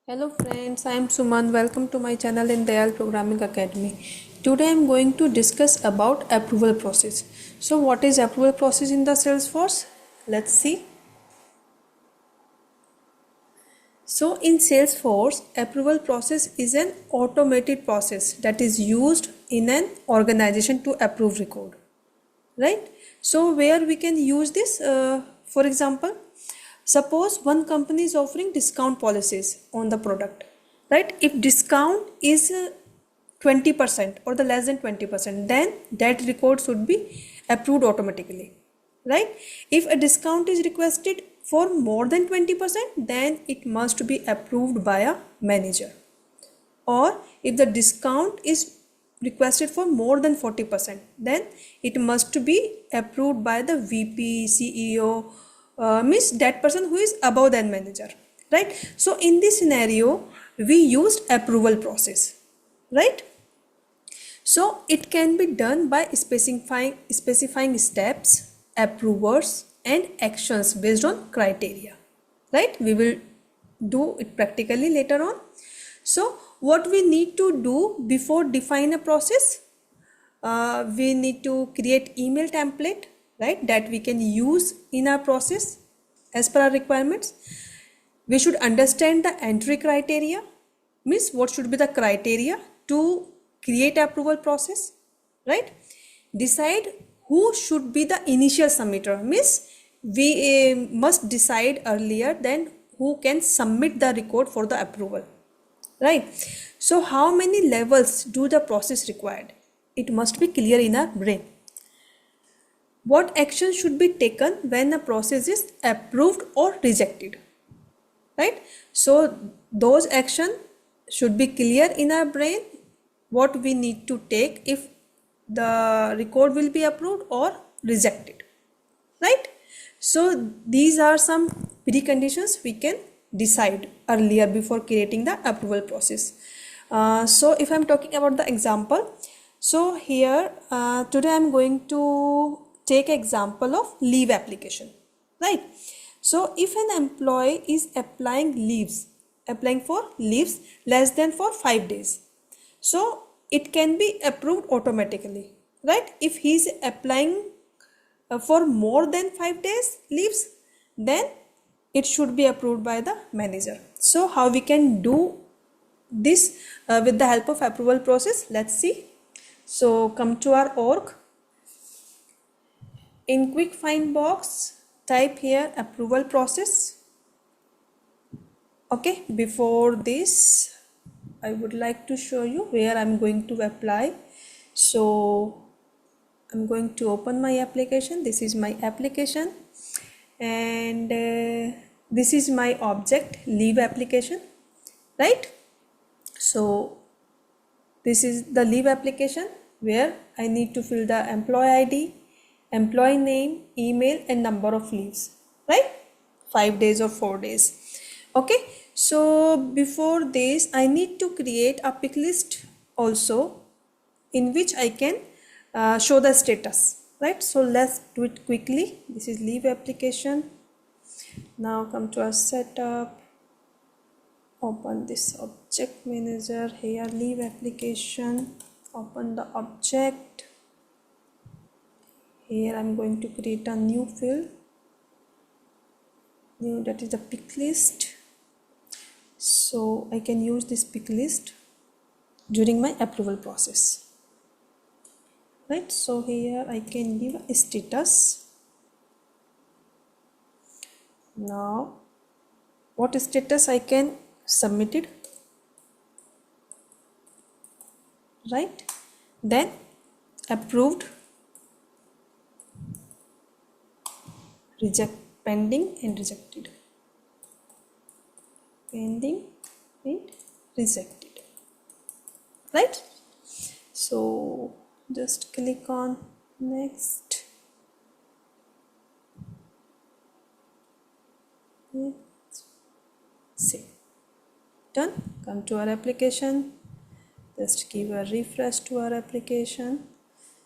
Hello friends, I am Suman. Welcome to my channel in Dayal Programming Academy. Today I am going to discuss about approval process. So what is approval process in the Salesforce? Let's see. So in Salesforce, approval process is an automated process that is used in an organization to approve record. Right? So where we can use this, for example, suppose one company is offering discount policies on the product, right? If discount is 20% or the less than 20%, then that record should be approved automatically, right? If a discount is requested for more than 20%, then it must be approved by a manager. Or if the discount is requested for more than 40%, then it must be approved by the VP, CEO, means that person who is above than manager, right? So in this scenario we used approval process, right? So it can be done by specifying steps, approvers and actions based on criteria, right? We will do it practically later on. So what we need to do before define a process, we need to create email template, right, that we can use in our process as per our requirements. We should understand the entry criteria, means what should be the criteria to create approval process, right? Decide who should be the initial submitter, means we must decide earlier then who can submit the record for the approval, right? So how many levels do the process required? It must be clear in our brain. What action should be taken when a process is approved or rejected, right? So those action should be clear in our brain, what we need to take if the record will be approved or rejected, right? So these are some preconditions we can decide earlier before creating the approval process. So if I'm talking about the example, so here today I'm going to take example of leave application, right? So if an employee is applying for leaves less than for 5 days, so it can be approved automatically, right? If he is applying for more than 5 days leaves, then it should be approved by the manager. So how we can do this with the help of approval process, let's see. So come to our org. In quick find box, type here approval process. Okay, before this I would like to show you where I'm going to apply. So I'm going to open my application. This is my application and this is my object leave application, right? So this is the leave application where I need to fill the employee ID, employee name, email and number of leaves, right? 5 days or 4 days. Okay, so before this I need to create a pick list also in which I can show the status, right? So let's do it quickly. This is leave application. Now come to our setup, open this object manager, here leave application, open the object. Here I'm going to create a new field, that is the pick list. So I can use this pick list during my approval process, right? So here I can give a status. Now what status I can submit it, right? Then approved, reject, pending and rejected, pending and rejected, right? So just click on next. Save. Done. Come to our application, just give a refresh to our application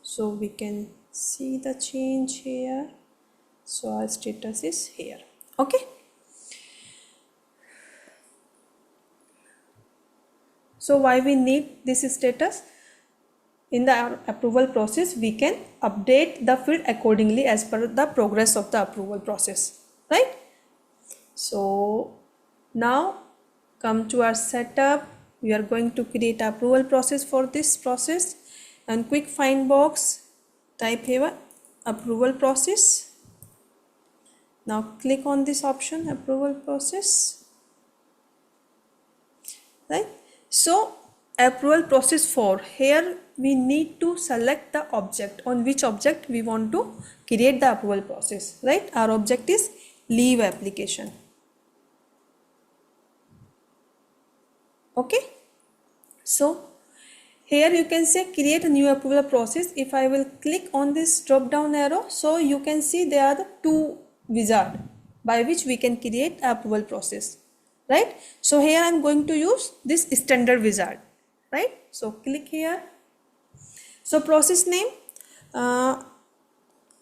so we can see the change here. So our status is here. Okay, So why we need this status? In the approval process, we can update the field accordingly as per the progress of the approval process, right? So now come to our setup. We are going to create approval process for this process, and quick find box type here approval process. Now click on this option approval process, right? So approval process 4, here we need to select the object, on which object we want to create the approval process, right? Our object is leave application. Okay, so here you can say create a new approval process. If I will click on this drop down arrow, so you can see there are the two wizard by which we can create approval process, right? So here I am going to use this standard wizard, right? So click here. So process name, I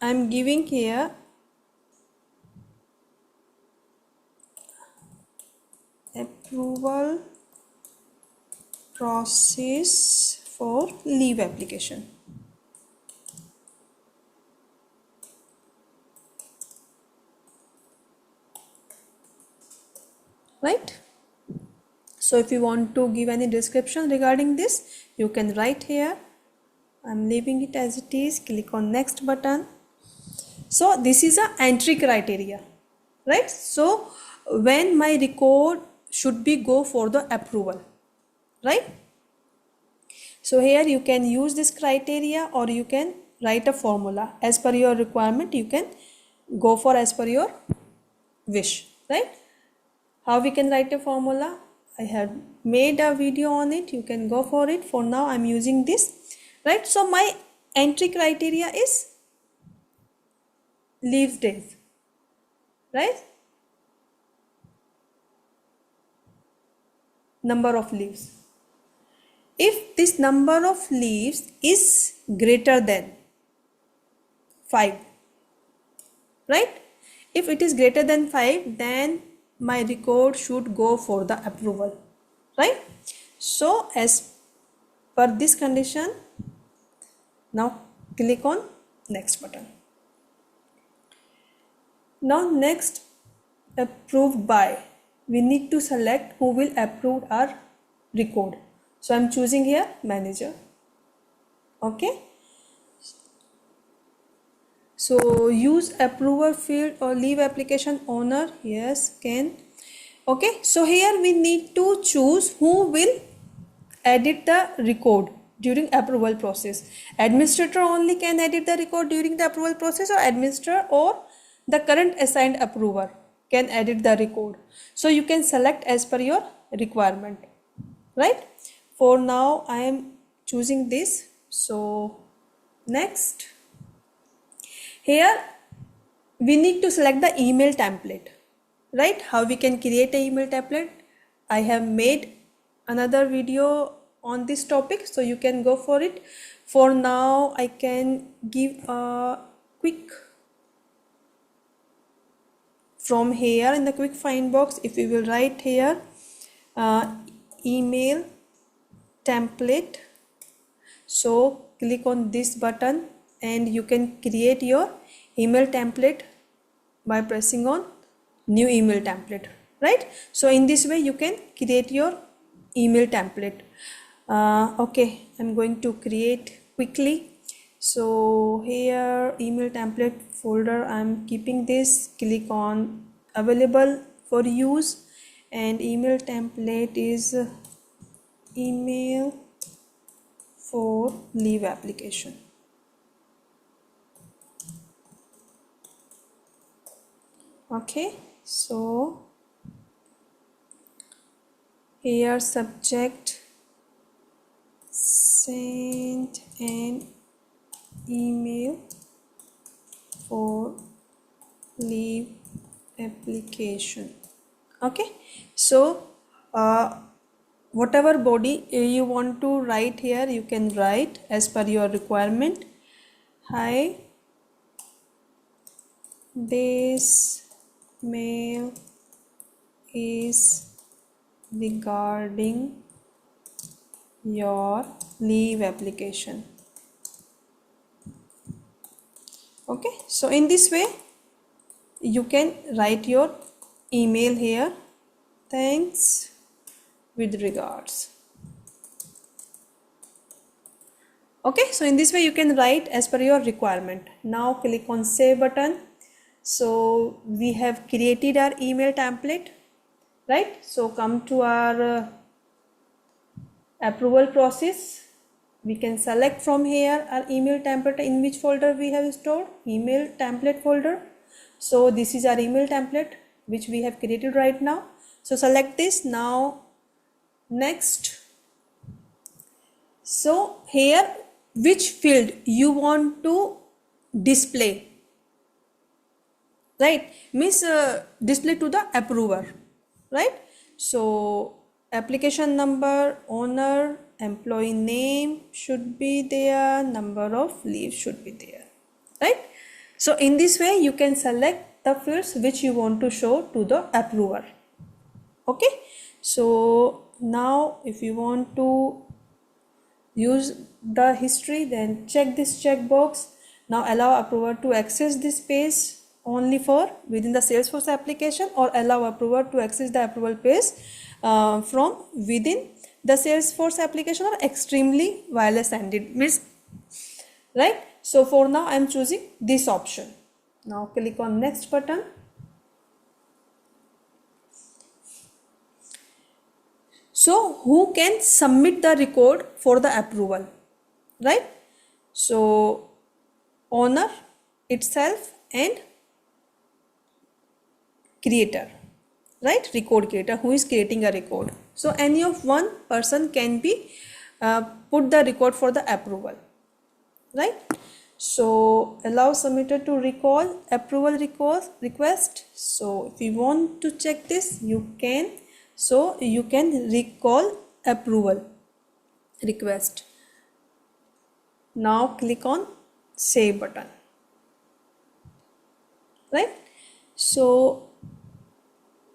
am giving here approval process for leave application. Right? So if you want to give any description regarding this, you can write here. I'm leaving it as it is. Click on next button. So this is a entry criteria, right? So when my record should be go for the approval, right? So here you can use this criteria, or you can write a formula as per your requirement. You can go for as per your wish, right? How we can write a formula, I have made a video on it, you can go for it. For now I'm using this, right? So my entry criteria is leave days, right? Number of leaves. If this number of leaves is greater than 5, right? If it is greater than 5, then my record should go for the approval, right? So as per this condition, now click on next button. Now next, approved by, we need to select who will approve our record. So I'm choosing here manager. Okay, so use approver field or leave application owner, yes, can. Okay, so here we need to choose who will edit the record during approval process. Administrator only can edit the record during the approval process, or administrator or the current assigned approver can edit the record. So you can select as per your requirement, right? For now I am choosing this. So next, here we need to select the email template, right? How we can create an email template, I have made another video on this topic, so you can go for it. For now I can give a quick, from here in the quick find box, if we will write here email template, so click on this button and you can create your email template by pressing on new email template, right? So in this way you can create your email template. Okay, I'm going to create quickly. So here email template folder, I'm keeping this. Click on available for use, and email template is email for leave application. Okay, so here subject, send an email for leave application. Okay, so whatever body you want to write here, you can write as per your requirement. Hi, this mail is regarding your leave application. Okay, so in this way you can write your email here. Thanks, with regards. Okay, so in this way you can write as per your requirement. Now click on save button. So we have created our email template, right? So come to our approval process. We can select from here our email template, in which folder we have stored, email template folder. So this is our email template which we have created right now. So select this. Now next, so here which field you want to display, right? Means display to the approver, right? So application number, owner, employee name should be there, number of leaves should be there, right? So in this way you can select the fields which you want to show to the approver. Okay, so now if you want to use the history, then check this checkbox. Now allow approver to access this page only for within the Salesforce application, or allow approver to access the approval page from within the Salesforce application, or extremely wireless ended, means, right? So for now I am choosing this option. Now click on next button. So who can submit the record for the approval, right? So owner itself and creator, right? Record creator, who is creating a record. So any of one person can be put the record for the approval, right? So allow submitter to recall approval request. So if you want to check this, you can. So you can recall approval request. Now click on save button, right? So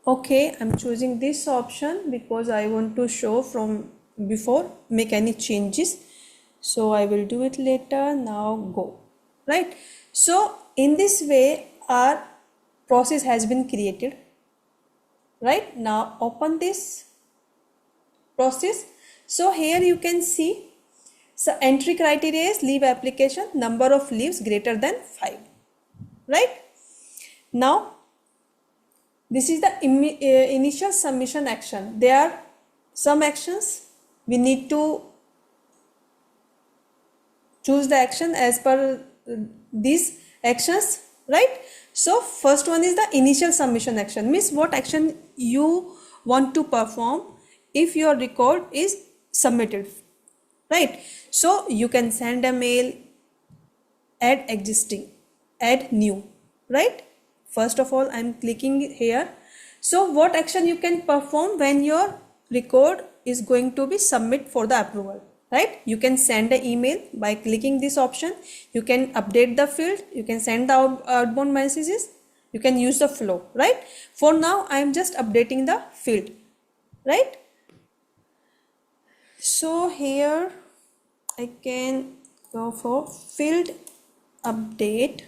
okay, I'm choosing this option because I want to show from before make any changes. So I will do it later. Now go, right? So in this way our process has been created, right? Now open this process. So here you can see, so entry criteria is leave application, number of leaves greater than 5, right? Now this is the initial submission action. There are some actions we need to choose the action as per these actions, right? So first one is the initial submission action, means what action you want to perform if your record is submitted, right? So you can send a mail, add existing, add new, right? First of all I am clicking here. So what action you can perform when your record is going to be submit for the approval, right? You can send an email by clicking this option, you can update the field, you can send the outbound messages, you can use the flow, right? For now I am just updating the field, right? So here I can go for field update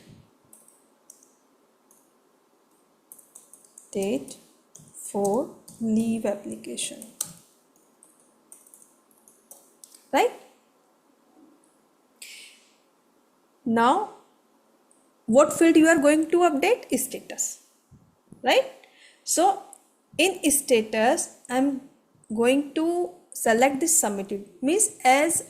date for leave application, right? Now what field you are going to update? Status, right? So in status I'm going to select this submitted, means as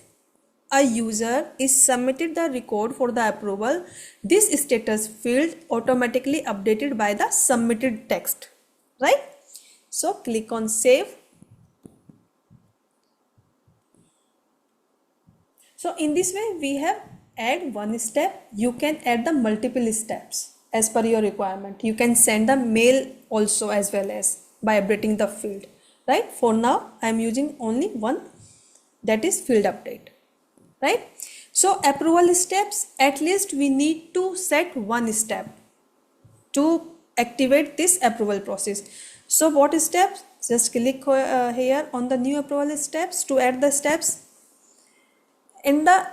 a user is submitted the record for the approval, this status field automatically updated by the submitted text, right? So click on save. So in this way we have add one step. You can add the multiple steps as per your requirement. You can send the mail also as well as by updating the field, right? For now I am using only one, that is field update, right? So approval steps, at least we need to set one step to activate this approval process. So what steps? Just click here on the new approval steps to add the steps, and the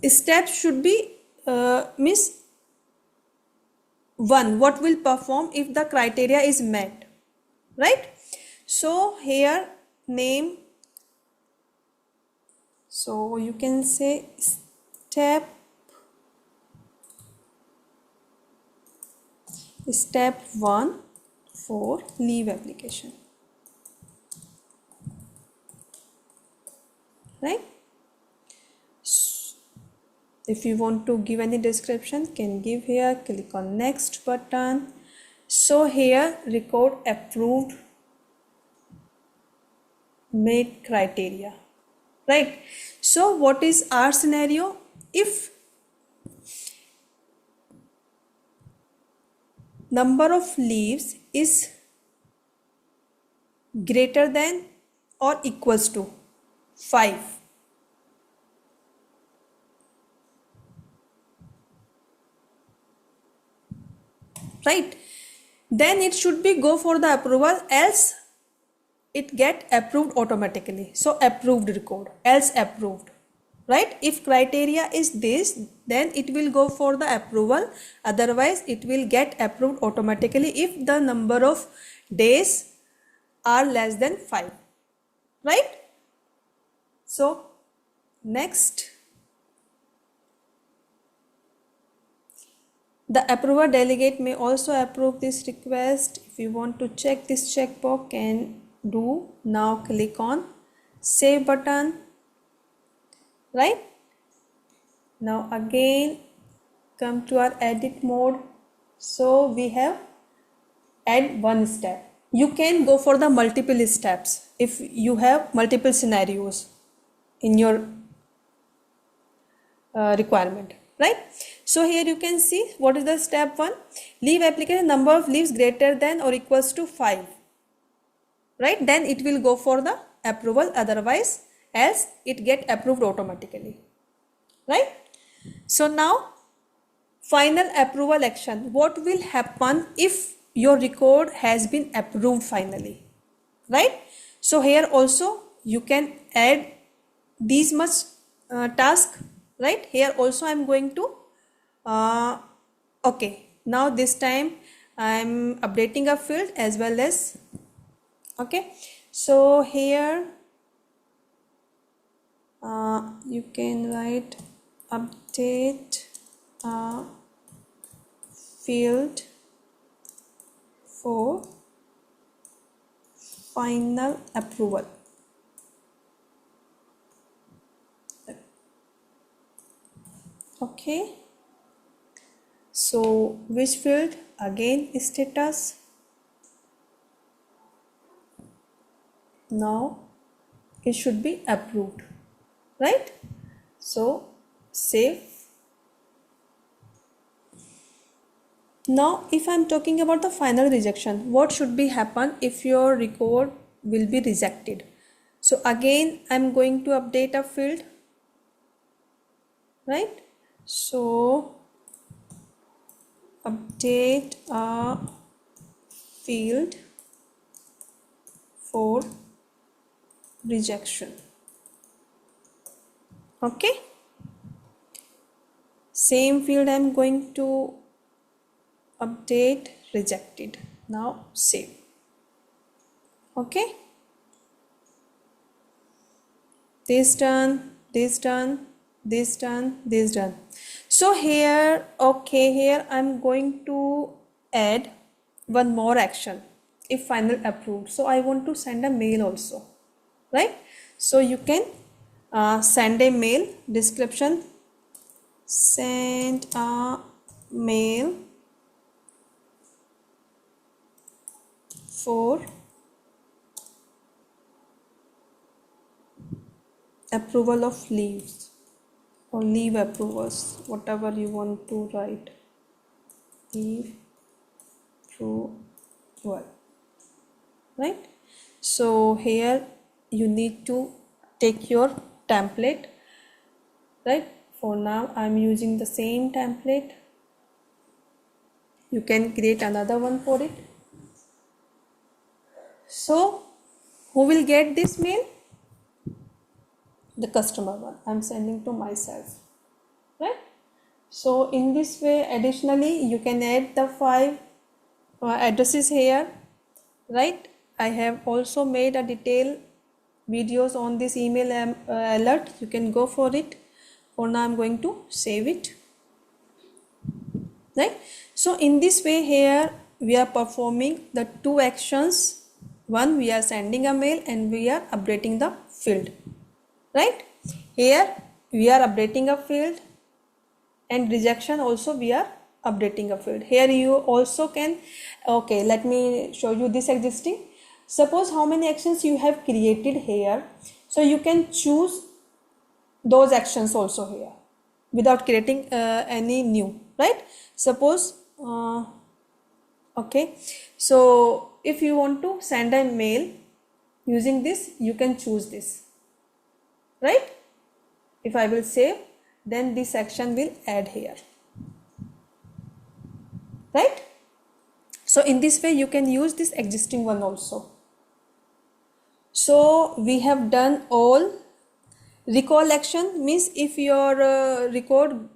steps should be means 1, what will perform if the criteria is met, right? So here name, so you can say step 1 for leave application, right? If you want to give any description, can give here, click on next button. So here record approved met criteria, right? So what is our scenario? If number of leaves is greater than or equals to 5, right, then it should be go for the approval, else it get approved automatically. So approved record, else approved, right? If criteria is this, then it will go for the approval, otherwise it will get approved automatically if the number of days are less than 5, right? So next, the approver delegate may also approve this request. If you want to check this checkbox, can do. Now click on save button, right? Now again come to our edit mode. So we have add one step. You can go for the multiple steps if you have multiple scenarios in your requirement, right? So here you can see what is the step 1, leave application number of leaves greater than or equals to 5, right? Then it will go for the approval, otherwise else it get approved automatically, right? So now final approval action, what will happen if your record has been approved finally, right? So here also you can add these much task, right? Here also I am going to okay, now this time I am updating a field as well as, okay, so here you can write update field for final approval. Okay, so which field? Again status. Now it should be approved, right? So save. Now if I am talking about the final rejection, what should be happen if your record will be rejected? So again I am going to update a field, right? So update a field for rejection. Okay, same field I am going to update rejected. Now save. Okay, this done, this done, this done, this done. So here, okay, here I'm going to add one more action if final approved. So I want to send a mail also, right? So you can send a mail, description, send a mail for approval of leaves or leave approvals, whatever you want to write, leave approval, right? So here you need to take your template, right? For now I'm using the same template. You can create another one for it. So who will get this mail? The customer one. I'm sending to myself, right? So in this way, additionally, you can add the 5 addresses here, right? I have also made a detailed videos on this email alert. You can go for it. For now, I'm going to save it, right? So in this way, here we are performing the 2 actions. One, we are sending a mail and we are updating the field, right? Here we are updating a field, and rejection also we are updating a field. Here you also can, okay, let me show you this existing. Suppose how many actions you have created here, so you can choose those actions also here without creating any new, right? Suppose okay, so if you want to send a mail using this, you can choose this, right? If I will save, then this action will add here, right? So in this way you can use this existing one also. So we have done all. Recall action means if your record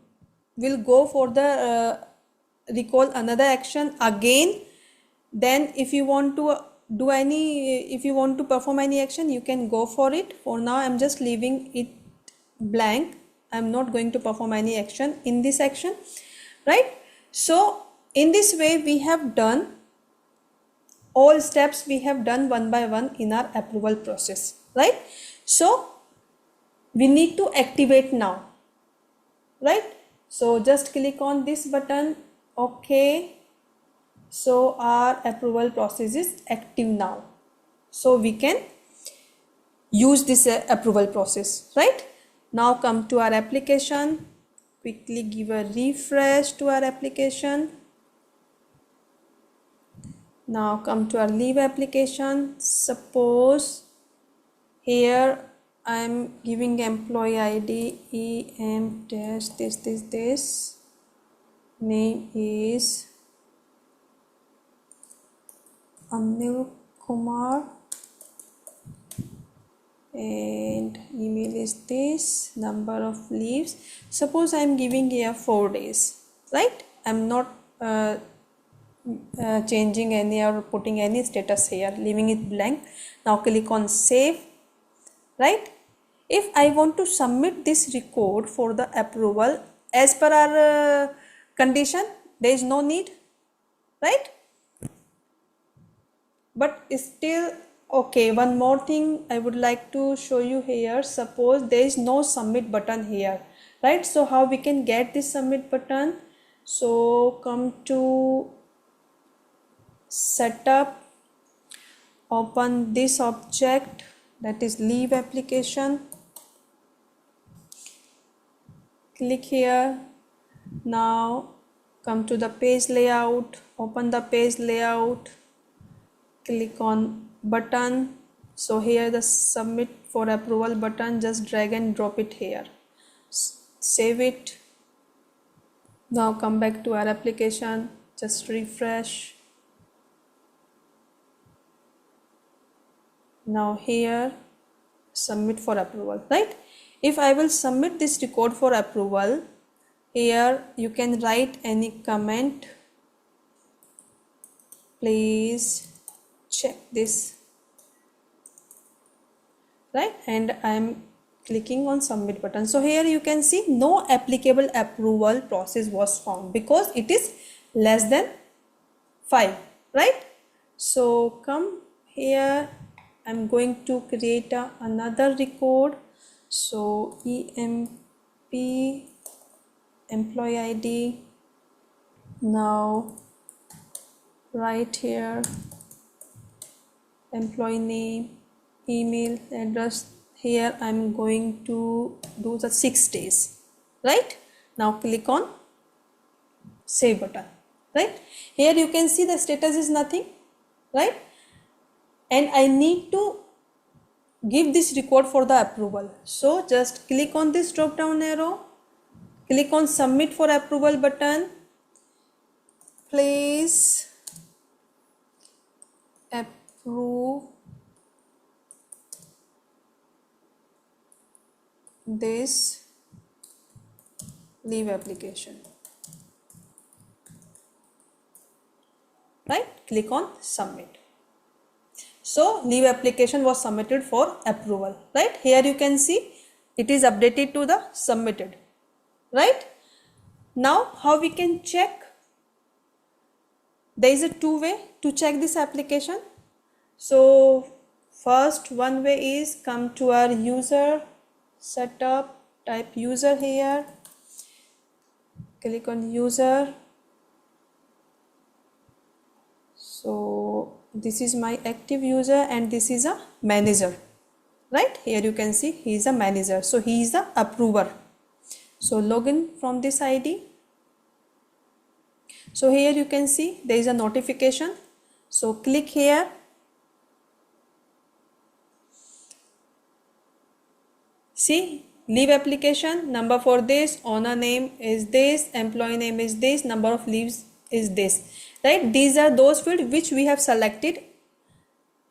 will go for the recall another action again, then if you want to do any, if you want to perform any action, you can go for it. For now I'm just leaving it blank. I'm not going to perform any action in this action, right? So in this way we have done all steps, we have done one by one in our approval process, right? So we need to activate now, right? So just click on this button. Okay, so our approval process is active now, so we can use this approval process, right? Now come to our application, quickly give a refresh to our application. Now come to our leave application. Suppose here I am giving employee ID em dash this name is Anil Kumar and email is this, number of leaves. Suppose I am giving here 4 days, right? I am not changing any or putting any status here, leaving it blank. Now click on save, right? If I want to submit this record for the approval as per our condition, there is no need, right? But still, okay, one more thing I would like to show you here. Suppose there is no submit button here, right? So how we can get this submit button? So come to setup, open this object, that is leave application, click here. Now come to the page layout, open the page layout, click on button. So here the submit for approval button, just drag and drop it here, save it. Now come back to our application, just refresh. Now here submit for approval, right? If I will submit this record for approval, here you can write any comment, please check this, right? And I am clicking on submit button. So here you can see no applicable approval process was found because it is less than 5, right? So come here, I'm going to create another record. So EMP employee ID. Now right here employee name, email address. Here I'm going to do the 6 days, right? Now click on save button, right? Here you can see the status is nothing, right? And I need to give this record for the approval. So just click on this drop down arrow, click on submit for approval button, please approve this leave application. Right? Click on submit. So leave application was submitted for approval. Right? Here you can see it is updated to the submitted. Right? Now how we can check? There is a two way to check this application. So first one way is come to our user setup, type user here, click on user. So this is my active user and this is a manager. Right? Here you can see he is a manager. So he is the approver. So login from this ID. So here you can see there is a notification. So click here. See, leave application, number for this, owner name is this, employee name is this, number of leaves is this. Right? These are those fields which we have selected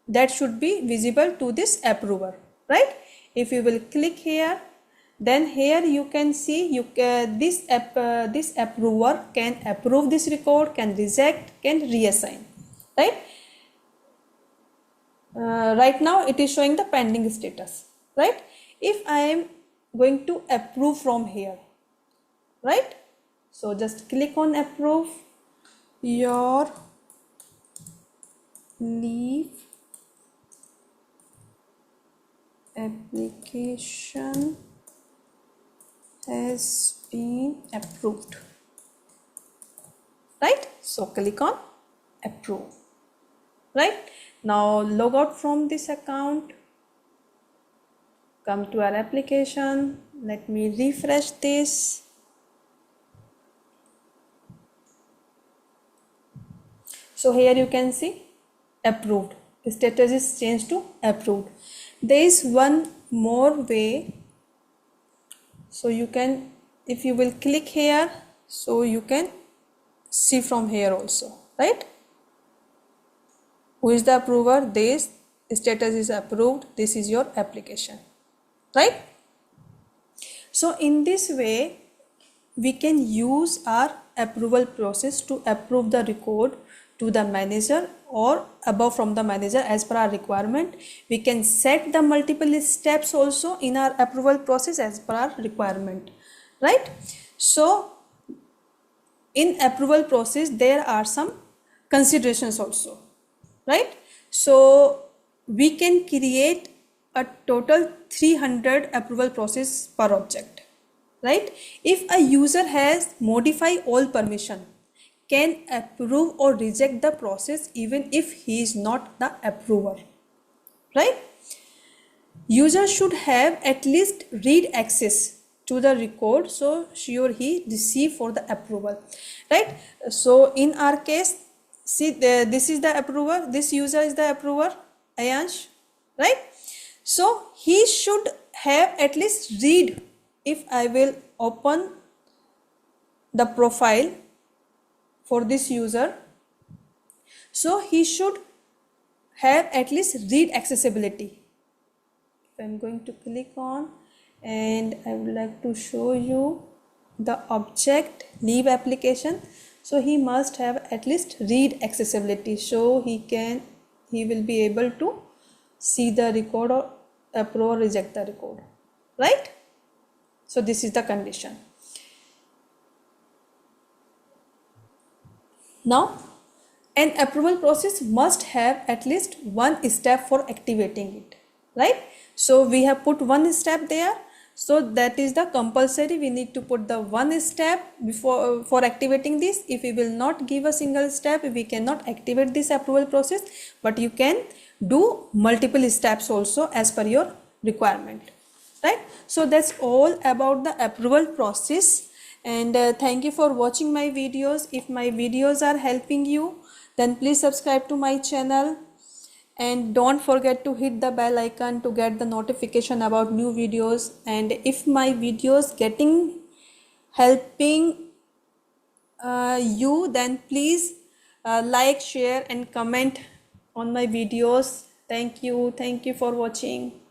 that should be visible to this approver. Right? If you will click here, then here you can see this approver can approve this record, can reject, can reassign. Right? Right now it is showing the pending status. Right? If I am going to approve from here, right? So just click on approve your leave application has been approved. Right? So click on approve. Right? Now log out from this account. Come to our application. Let me refresh this. So here you can see approved. The status is changed to approved. There is one more way. So you can, if you will click here, so you can see from here also. Right? Who is the approver? This status is approved. This is your application. Right? So in this way we can use our approval process to approve the record to the manager or above from the manager as per our requirement. We can set the multiple steps also in our approval process as per our requirement. Right? So in approval process there are some considerations also. Right? So we can create a total 300 approval process per object. Right? If a user has modify all permission, can approve or reject the process even if he is not the approver. Right? User should have at least read access to the record, so sure he receive for the approval. Right? So in our case, see this is the approver, this user is the approver, Ayansh. Right? So he should have at least read. If I will open the profile for this user, so he should have at least read accessibility. If I'm going to click on, and I would like to show you the object leave application, so he must have at least read accessibility, so he will be able to see the record or approve or reject the record. Right? So this is the condition. Now an approval process must have at least one step for activating it. Right? So we have put one step there, so that is the compulsory. We need to put the one step before for activating this. If we will not give a single step, we cannot activate this approval process, but you can do multiple steps also as per your requirement. Right? So that's all about the approval process, and thank you for watching my videos. If my videos are helping you, then please subscribe to my channel and don't forget to hit the bell icon to get the notification about new videos. And if my videos helping you, then please like, share and comment on my videos. Thank you for watching.